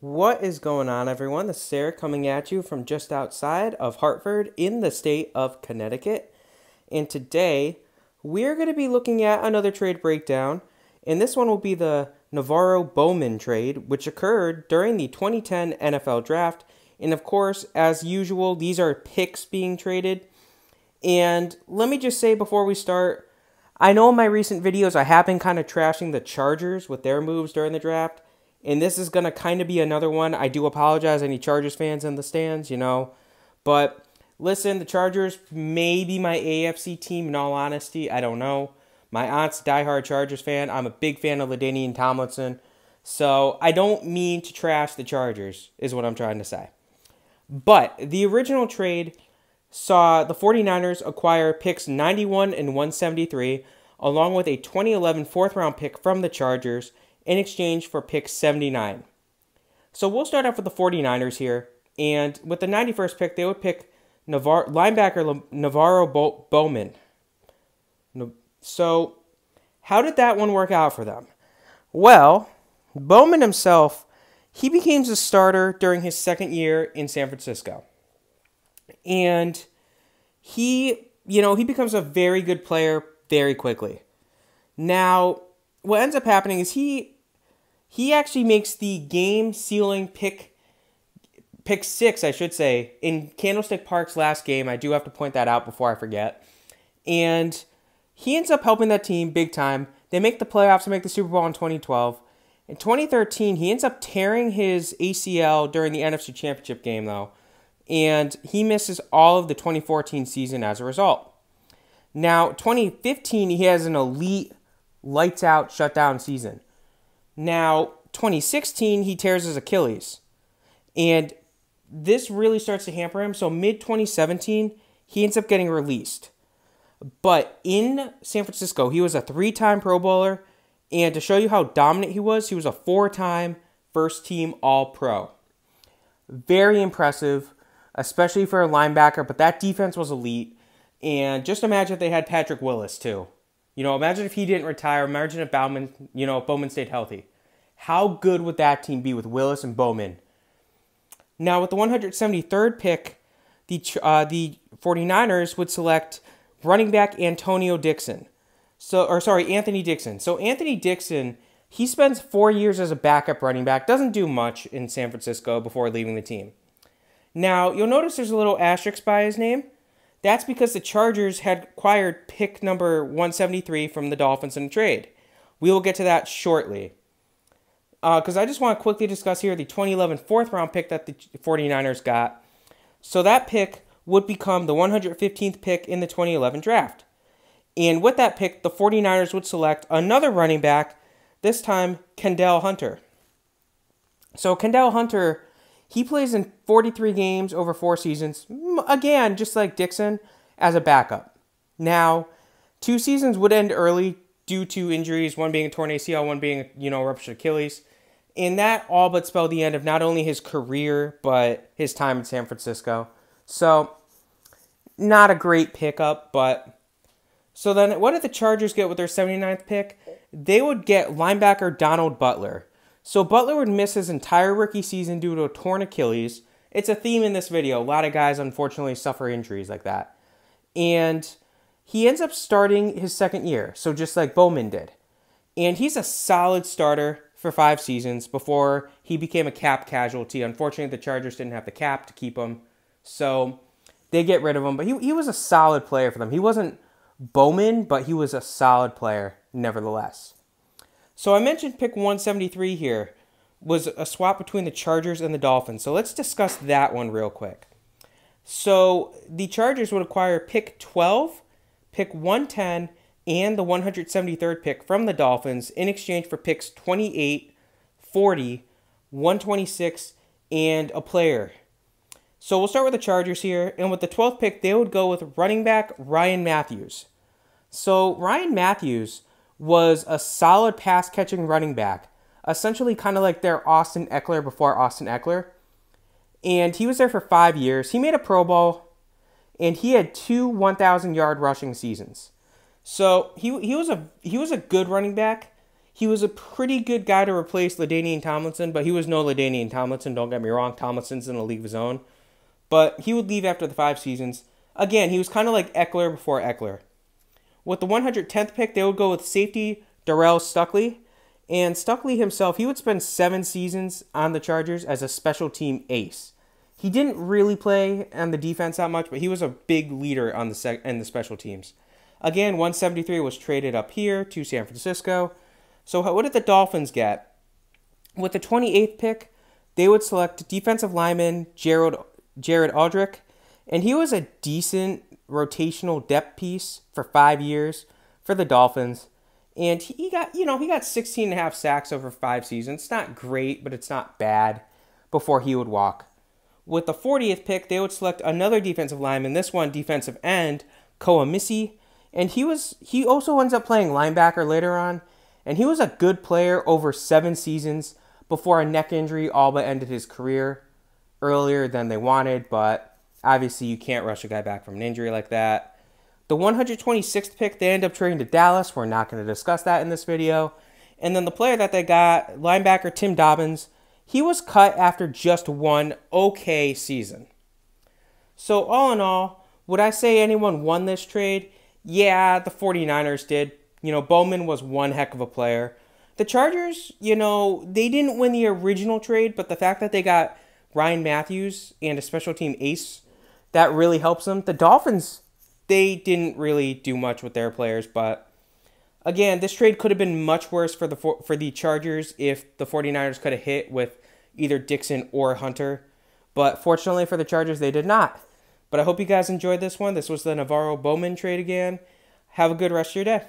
What is going on, everyone? This is Sarah coming at you from just outside of Hartford in the state of Connecticut. And today, we're going to be looking at another trade breakdown. And this one will be the NaVorro Bowman trade, which occurred during the 2010 NFL Draft. And of course, as usual, these are picks being traded. And let me just say before we start, I know in my recent videos I have been kind of trashing the Chargers with their moves during the draft. And this is going to kind of be another one. I do apologize, any Chargers fans in the stands, But listen, the Chargers may be my AFC team in all honesty. I don't know. My aunt's a diehard Chargers fan. I'm a big fan of LaDainian Tomlinson. So I don't mean to trash the Chargers, is what I'm trying to say. But the original trade saw the 49ers acquire picks 91 and 173, along with a 2011 fourth-round pick from the Chargers, in exchange for pick 79. So we'll start off with the 49ers here. And with the 91st pick, they would pick linebacker NaVorro Bowman. So how did that one work out for them? Well, Bowman himself, he became a starter during his second year in San Francisco. And he becomes a very good player very quickly. Now, what ends up happening is he actually makes the game-sealing pick 6, I should say, in Candlestick Park's last game. I do have to point that out before I forget. And he ends up helping that team big time. They make the playoffs and make the Super Bowl in 2012. In 2013, he ends up tearing his ACL during the NFC Championship game, though. And he misses all of the 2014 season as a result. Now, 2015, he has an elite lights-out, shutdown season. Now, 2016, he tears his Achilles. And this really starts to hamper him. So mid-2017, he ends up getting released. But in San Francisco, he was a 3-time Pro Bowler. And to show you how dominant he was a 4-time first-team All-Pro. Very impressive, especially for a linebacker. But that defense was elite. And just imagine if they had Patrick Willis, too. Imagine if he didn't retire. Imagine if Bowman stayed healthy. How good would that team be with Willis and Bowman? Now, with the 173rd pick, the 49ers would select running back Anthony Dixon. So Anthony Dixon, he spends 4 years as a backup running back. Doesn't do much in San Francisco before leaving the team. Now, you'll notice there's a little asterisk by his name. That's because the Chargers had acquired pick number 173 from the Dolphins in a trade. We will get to that shortly. Because I just want to quickly discuss here the 2011 fourth-round pick that the 49ers got. So that pick would become the 115th pick in the 2011 draft. And with that pick, the 49ers would select another running back, this time Kendall Hunter. So Kendall Hunter, he plays in 43 games over 4 seasons, again, just like Dixon, as a backup. Now, 2 seasons would end early due to injuries, one being a torn ACL, one being, a ruptured Achilles. And that all but spelled the end of not only his career, but his time in San Francisco. So, not a great pickup, but... So then, what did the Chargers get with their 79th pick? They would get linebacker Donald Butler. So Butler would miss his entire rookie season due to a torn Achilles. It's a theme in this video. A lot of guys, unfortunately, suffer injuries like that. And he ends up starting his second year, so just like Bowman did. And he's a solid starter for 5 seasons before he became a cap casualty. Unfortunately, the Chargers didn't have the cap to keep him, so they get rid of him. But he was a solid player for them. He wasn't Bowman, but he was a solid player nevertheless. So I mentioned pick 173 here was a swap between the Chargers and the Dolphins. So let's discuss that one real quick. So the Chargers would acquire pick 12, pick 110, and the 173rd pick from the Dolphins in exchange for picks 28, 40, 126, and a player. So we'll start with the Chargers here. And with the 12th pick, they would go with running back Ryan Matthews. So Ryan Matthews was a solid pass-catching running back, essentially kind of like their Austin Eckler before Austin Eckler. And he was there for 5 years. He made a Pro Bowl, and he had 2 1,000-yard rushing seasons. So he was a good running back. He was a pretty good guy to replace LaDainian Tomlinson, but he was no LaDainian Tomlinson, don't get me wrong. Tomlinson's in a league of his own. But he would leave after the 5 seasons. Again, he was kind of like Eckler before Eckler. With the 110th pick, they would go with safety Darrell Stuckley. And Stuckley himself, he would spend 7 seasons on the Chargers as a special team ace. He didn't really play on the defense that much, but he was a big leader on in the special teams. Again, 173 was traded up here to San Francisco. So what did the Dolphins get? With the 28th pick, they would select defensive lineman Jared Aldrich, and he was a decent rotational depth piece for 5 years for the Dolphins. And he got 16 and a half sacks over 5 seasons. It's not great, but it's not bad before he would walk. With the 40th pick, they would select another defensive lineman, this one defensive end, Koa Missy. And he also ends up playing linebacker later on. And he was a good player over 7 seasons before a neck injury all but ended his career earlier than they wanted. But obviously you can't rush a guy back from an injury like that. The 126th pick, they end up trading to Dallas. We're not going to discuss that in this video. And then the player that they got, linebacker Tim Dobbins, he was cut after just one okay season. So all in all, would I say anyone won this trade? Yeah, the 49ers did. Bowman was one heck of a player. The Chargers, they didn't win the original trade, but the fact that they got Ryan Matthews and a special team ace, that really helps them. The Dolphins, they didn't really do much with their players, but again, this trade could have been much worse for the Chargers if the 49ers could have hit with either Dixon or Hunter. But fortunately for the Chargers, they did not. But I hope you guys enjoyed this one. This was the NaVorro Bowman trade again. Have a good rest of your day.